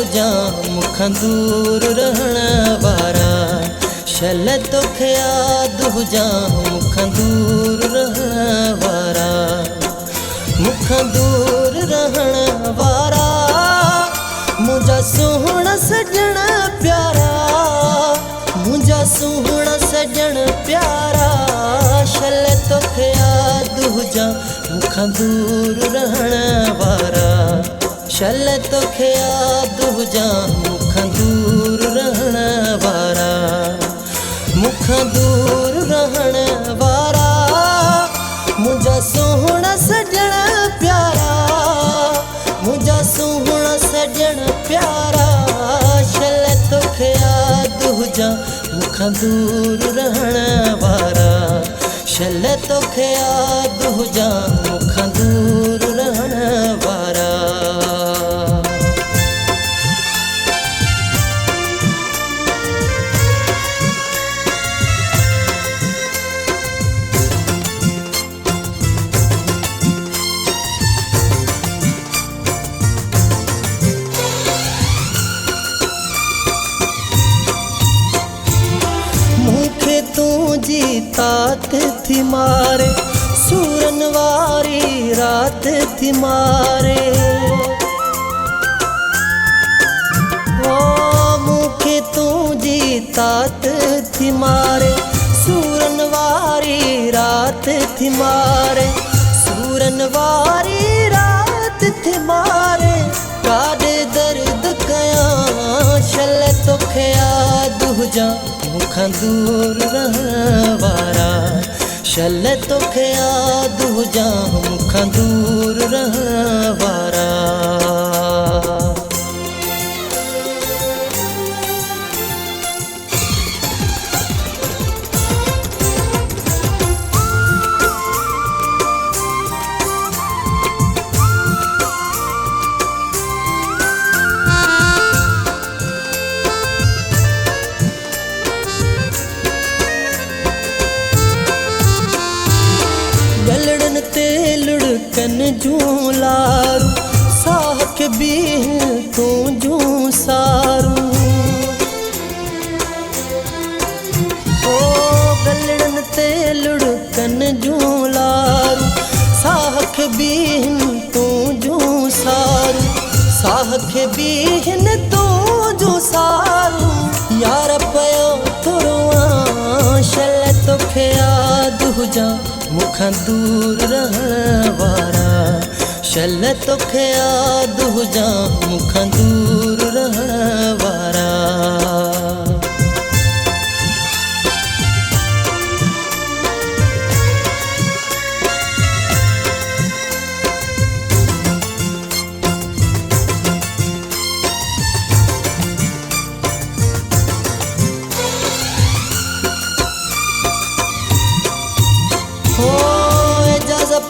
दूजा मुखां दूर रहण वारा। शल तोखे याद हुजा मुखां दूर रहण वारा। मुखां दूर रहण वारा मुंहिंजा सुहिणा सजण प्यारा। मुंहिंजा सुहिणा सजण प्यारा। शल तोखे याद हुजा मुखां दूर रहण वारा। शल तोखे याद हुजा मुखां दूर रहण वारा। मुखां दूर रहण वारा मुंहिंजा सुहिणा सजण प्यारा। मुंहिंजा सुहिणा सजण प्यारा। शल तोखे याद हुजा मुखां दूर रहण वारा। शल तोखे याद हुजा मुखां दूर रहण वारा। तुझी तात थी मारे सूरन वारी रात थी मारे। ओ मूंखे तुझी तात थी मारे सूरन वारी रात थी मारे। सूरन वारी रात थी मारे काॾे दर्द कयां। शल तोखे याद हुजा मुखां दूर रहण वारा। शल तोखे याद हुजा मुखां दूर रहण वारा। गलड़न ते लुढ़कन जूं लारू साह के बीह तूं जूं सारू। ओ गलड़न ते लुढ़कन जूं लारू साह के बीह तूं जूं सारू। साह के बीह तूं जूं सारू। यार पयो थोड़ा शल तोखे याद हुजा मुखां दूर रहण वारा। शल तोखे याद हुजा मुखां दूर रहण वारा।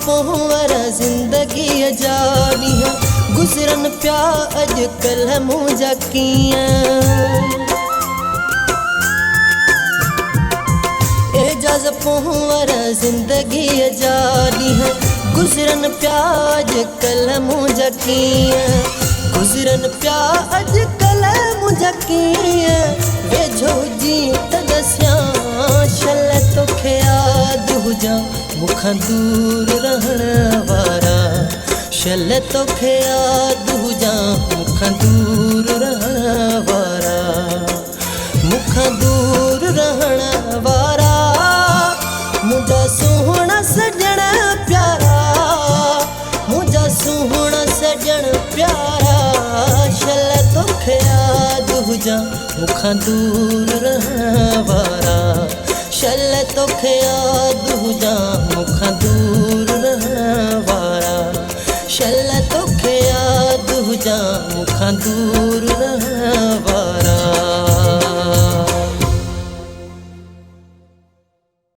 पोहर ज़िंदगीअ जा ॾींहं गुज़रन पिया अॼुकल्ह मुंहिंजा कीअं। एजाज़ पोहर ज़िंदगीअ जा ॾींहं गुज़रन पिया अॼुकल्ह मुंहिंजा कीअं। गुज़रन पिया अॼुकल्ह मुंहिंजा कीअं। वेझो हुजी त ॾसियां शल तोखे याद हुजा मुखां दूर रहण वारा। शल तोखे याद हुजा मुखां दूर रहण वारा। मुखां दूर रहण वारा मुंहिंजा सुहिणा सजण प्यारा। मुंहिंजा सुहिणा सजण प्यारा। शल तोखे याद हुजा मुखां दूर रहण वारा। शल तोखे याद हुजा मुखां दूर रहण वारा। शल तोखे याद हुजा मुखां दूर